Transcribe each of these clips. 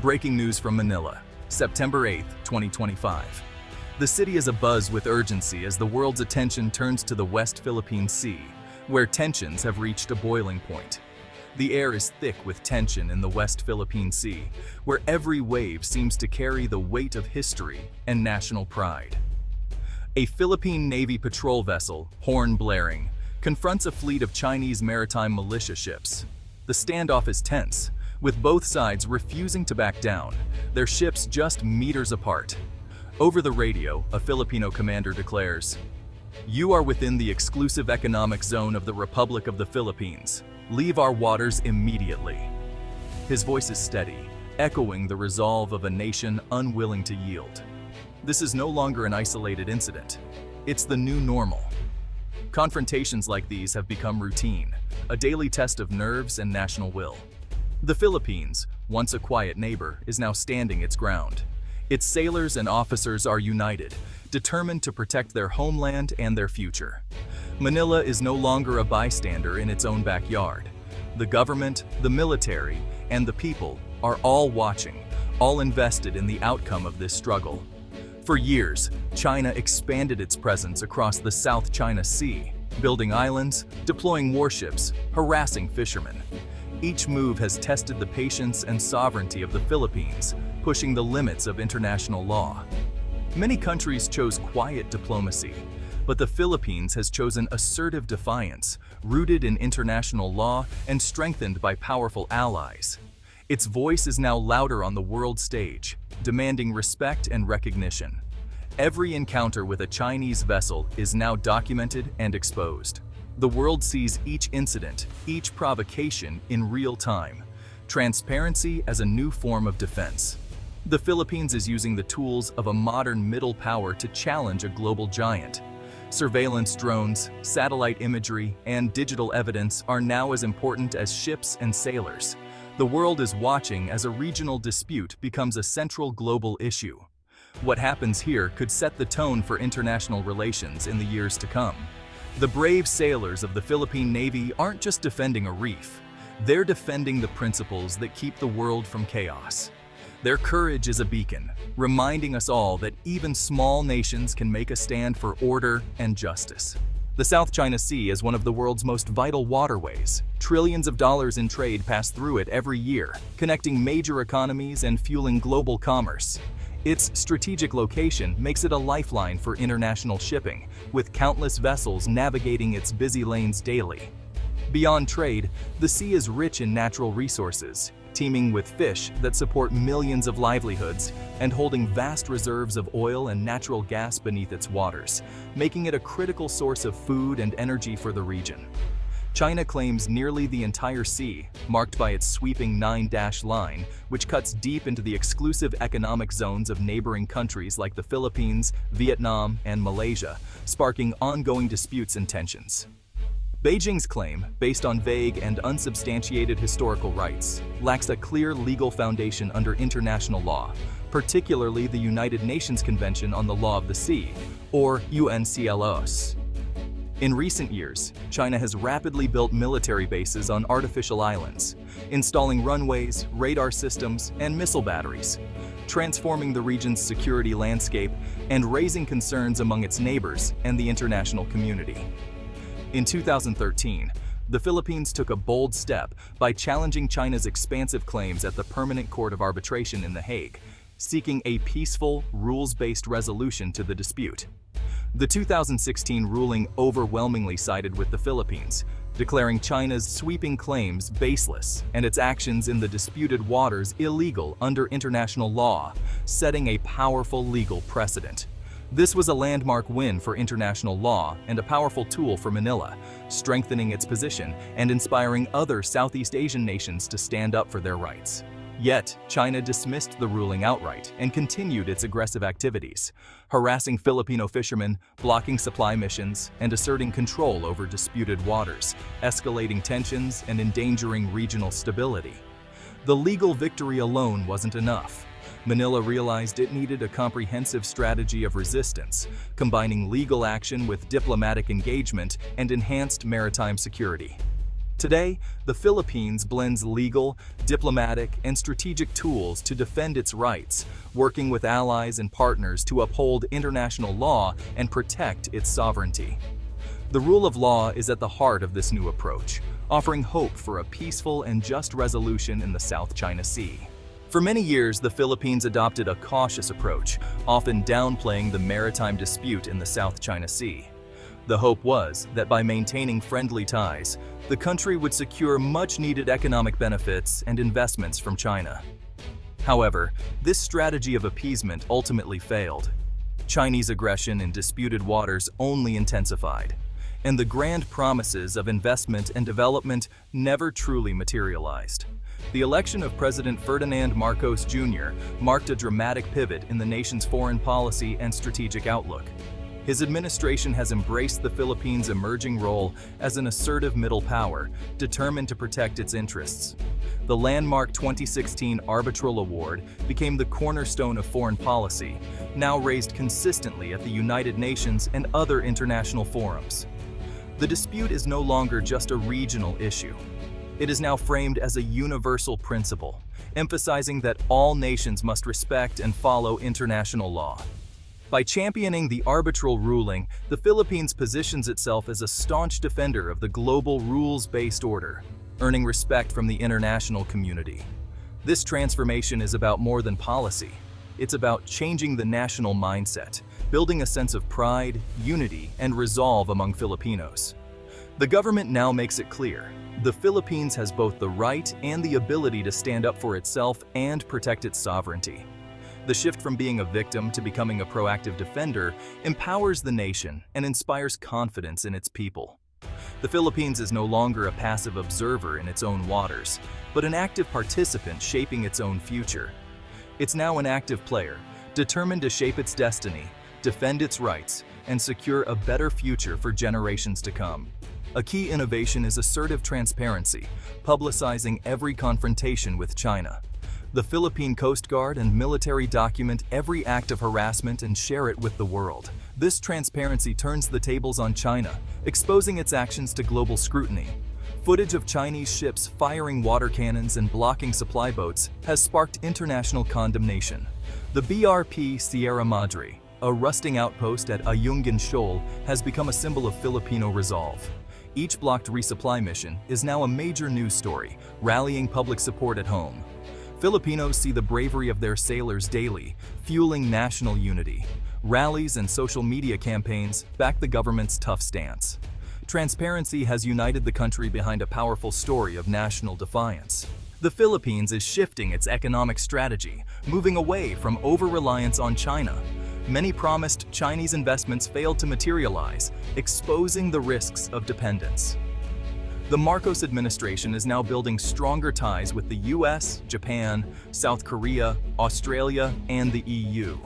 Breaking news from Manila, September 8, 2025. The city is abuzz with urgency as the world's attention turns to the West Philippine Sea, where tensions have reached a boiling point. The air is thick with tension in the West Philippine Sea, where every wave seems to carry the weight of history and national pride. A Philippine Navy patrol vessel, horn blaring, confronts a fleet of Chinese maritime militia ships. The standoff is tense, with both sides refusing to back down, their ships just meters apart. Over the radio, a Filipino commander declares, "You are within the exclusive economic zone of the Republic of the Philippines. Leave our waters immediately." His voice is steady, echoing the resolve of a nation unwilling to yield. This is no longer an isolated incident. It's the new normal. Confrontations like these have become routine, a daily test of nerves and national will. The Philippines, once a quiet neighbor, is now standing its ground. Its sailors and officers are united, determined to protect their homeland and their future. Manila is no longer a bystander in its own backyard. The government, the military, and the people are all watching, all invested in the outcome of this struggle. For years, China expanded its presence across the South China Sea, building islands, deploying warships, harassing fishermen. Each move has tested the patience and sovereignty of the Philippines, pushing the limits of international law. Many countries chose quiet diplomacy, but the Philippines has chosen assertive defiance, rooted in international law and strengthened by powerful allies. Its voice is now louder on the world stage, demanding respect and recognition. Every encounter with a Chinese vessel is now documented and exposed. The world sees each incident, each provocation in real time. Transparency as a new form of defense. The Philippines is using the tools of a modern middle power to challenge a global giant. Surveillance drones, satellite imagery, and digital evidence are now as important as ships and sailors. The world is watching as a regional dispute becomes a central global issue. What happens here could set the tone for international relations in the years to come. The brave sailors of the Philippine Navy aren't just defending a reef. They're defending the principles that keep the world from chaos. Their courage is a beacon, reminding us all that even small nations can make a stand for order and justice. The South China Sea is one of the world's most vital waterways. Trillions of dollars in trade pass through it every year, connecting major economies and fueling global commerce. Its strategic location makes it a lifeline for international shipping, with countless vessels navigating its busy lanes daily. Beyond trade, the sea is rich in natural resources, teeming with fish that support millions of livelihoods and holding vast reserves of oil and natural gas beneath its waters, making it a critical source of food and energy for the region. China claims nearly the entire sea, marked by its sweeping 9-dash line, which cuts deep into the exclusive economic zones of neighboring countries like the Philippines, Vietnam, and Malaysia, sparking ongoing disputes and tensions. Beijing's claim, based on vague and unsubstantiated historical rights, lacks a clear legal foundation under international law, particularly the United Nations Convention on the Law of the Sea, or UNCLOS. In recent years, China has rapidly built military bases on artificial islands, installing runways, radar systems, and missile batteries, transforming the region's security landscape and raising concerns among its neighbors and the international community. In 2013, the Philippines took a bold step by challenging China's expansive claims at the Permanent Court of Arbitration in The Hague, seeking a peaceful, rules-based resolution to the dispute. The 2016 ruling overwhelmingly sided with the Philippines, declaring China's sweeping claims baseless and its actions in the disputed waters illegal under international law, setting a powerful legal precedent. This was a landmark win for international law and a powerful tool for Manila, strengthening its position and inspiring other Southeast Asian nations to stand up for their rights. Yet, China dismissed the ruling outright and continued its aggressive activities, harassing Filipino fishermen, blocking supply missions, and asserting control over disputed waters, escalating tensions and endangering regional stability. The legal victory alone wasn't enough. Manila realized it needed a comprehensive strategy of resistance, combining legal action with diplomatic engagement and enhanced maritime security. Today, the Philippines blends legal, diplomatic, and strategic tools to defend its rights, working with allies and partners to uphold international law and protect its sovereignty. The rule of law is at the heart of this new approach, offering hope for a peaceful and just resolution in the South China Sea. For many years, the Philippines adopted a cautious approach, often downplaying the maritime dispute in the South China Sea. The hope was that by maintaining friendly ties, the country would secure much-needed economic benefits and investments from China. However, this strategy of appeasement ultimately failed. Chinese aggression in disputed waters only intensified, and the grand promises of investment and development never truly materialized. The election of President Ferdinand Marcos Jr. marked a dramatic pivot in the nation's foreign policy and strategic outlook. His administration has embraced the Philippines' emerging role as an assertive middle power, determined to protect its interests. The landmark 2016 Arbitral Award became the cornerstone of foreign policy, now raised consistently at the United Nations and other international forums. The dispute is no longer just a regional issue. It is now framed as a universal principle, emphasizing that all nations must respect and follow international law. By championing the arbitral ruling, the Philippines positions itself as a staunch defender of the global rules-based order, earning respect from the international community. This transformation is about more than policy. It's about changing the national mindset, building a sense of pride, unity, and resolve among Filipinos. The government now makes it clear, the Philippines has both the right and the ability to stand up for itself and protect its sovereignty. The shift from being a victim to becoming a proactive defender empowers the nation and inspires confidence in its people. The Philippines is no longer a passive observer in its own waters, but an active participant shaping its own future. It's now an active player, determined to shape its destiny, defend its rights, and secure a better future for generations to come. A key innovation is assertive transparency, publicizing every confrontation with China. The Philippine Coast Guard and military document every act of harassment and share it with the world. This transparency turns the tables on China, exposing its actions to global scrutiny. Footage of Chinese ships firing water cannons and blocking supply boats has sparked international condemnation. The BRP Sierra Madre, a rusting outpost at Ayungin Shoal, has become a symbol of Filipino resolve. Each blocked resupply mission is now a major news story, rallying public support at home. Filipinos see the bravery of their sailors daily, fueling national unity. Rallies and social media campaigns back the government's tough stance. Transparency has united the country behind a powerful story of national defiance. The Philippines is shifting its economic strategy, moving away from over-reliance on China. Many promised Chinese investments failed to materialize, exposing the risks of dependence. The Marcos administration is now building stronger ties with the US, Japan, South Korea, Australia, and the EU.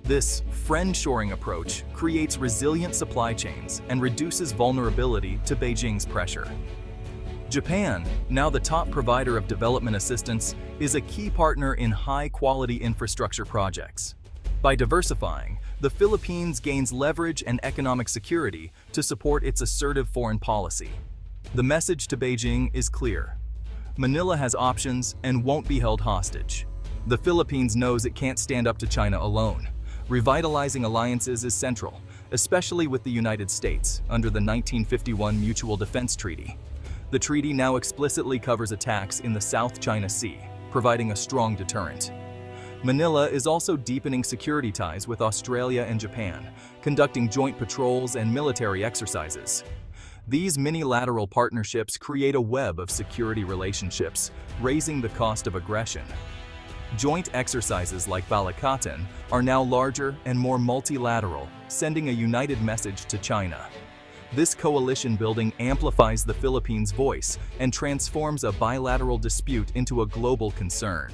This friend-shoring approach creates resilient supply chains and reduces vulnerability to Beijing's pressure. Japan, now the top provider of development assistance, is a key partner in high-quality infrastructure projects. By diversifying, the Philippines gains leverage and economic security to support its assertive foreign policy. The message to Beijing is clear. Manila has options and won't be held hostage. The Philippines knows it can't stand up to China alone. Revitalizing alliances is central, especially with the United States under the 1951 Mutual Defense Treaty. The treaty now explicitly covers attacks in the South China Sea, providing a strong deterrent. Manila is also deepening security ties with Australia and Japan, conducting joint patrols and military exercises. These minilateral partnerships create a web of security relationships, raising the cost of aggression. Joint exercises like Balikatan are now larger and more multilateral, sending a united message to China. This coalition building amplifies the Philippines' voice and transforms a bilateral dispute into a global concern.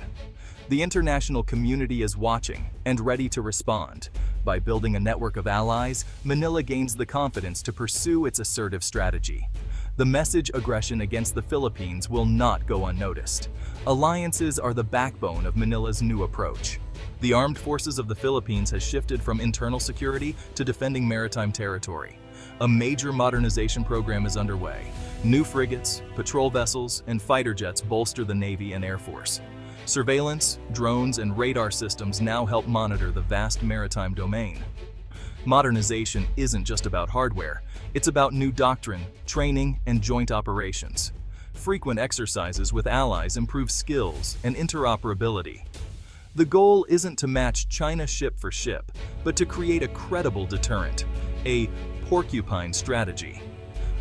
The international community is watching and ready to respond. By building a network of allies, Manila gains the confidence to pursue its assertive strategy. The message aggression against the Philippines will not go unnoticed. Alliances are the backbone of Manila's new approach. The armed forces of the Philippines has shifted from internal security to defending maritime territory. A major modernization program is underway. New frigates, patrol vessels, and fighter jets bolster the Navy and Air Force. Surveillance, drones, and radar systems now help monitor the vast maritime domain. Modernization isn't just about hardware, it's about new doctrine, training, and joint operations. Frequent exercises with allies improve skills and interoperability. The goal isn't to match China ship for ship, but to create a credible deterrent, a porcupine strategy.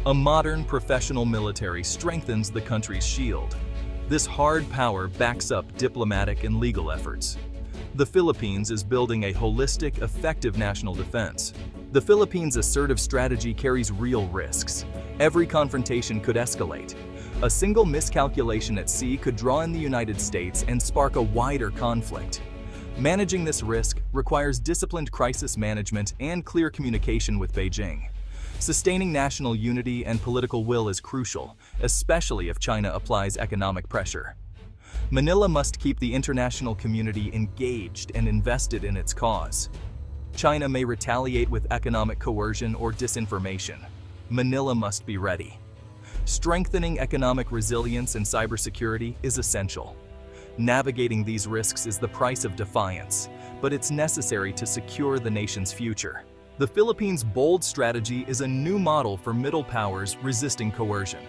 A modern professional military strengthens the country's shield. This hard power backs up diplomatic and legal efforts. The Philippines is building a holistic, effective national defense. The Philippines' assertive strategy carries real risks. Every confrontation could escalate. A single miscalculation at sea could draw in the United States and spark a wider conflict. Managing this risk requires disciplined crisis management and clear communication with Beijing. Sustaining national unity and political will is crucial, especially if China applies economic pressure. Manila must keep the international community engaged and invested in its cause. China may retaliate with economic coercion or disinformation. Manila must be ready. Strengthening economic resilience and cybersecurity is essential. Navigating these risks is the price of defiance, but it's necessary to secure the nation's future. The Philippines' bold strategy is a new model for middle powers resisting coercion.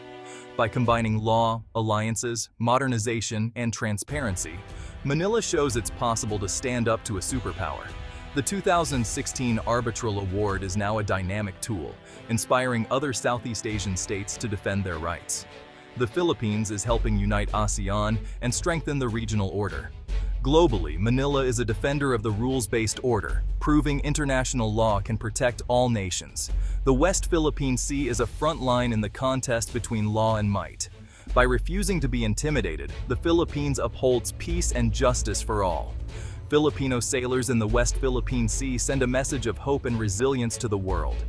By combining law, alliances, modernization, and transparency, Manila shows it's possible to stand up to a superpower. The 2016 Arbitral Award is now a dynamic tool, inspiring other Southeast Asian states to defend their rights. The Philippines is helping unite ASEAN and strengthen the regional order. Globally, Manila is a defender of the rules-based order, proving international law can protect all nations. The West Philippine Sea is a front line in the contest between law and might. By refusing to be intimidated, the Philippines upholds peace and justice for all. Filipino sailors in the West Philippine Sea send a message of hope and resilience to the world.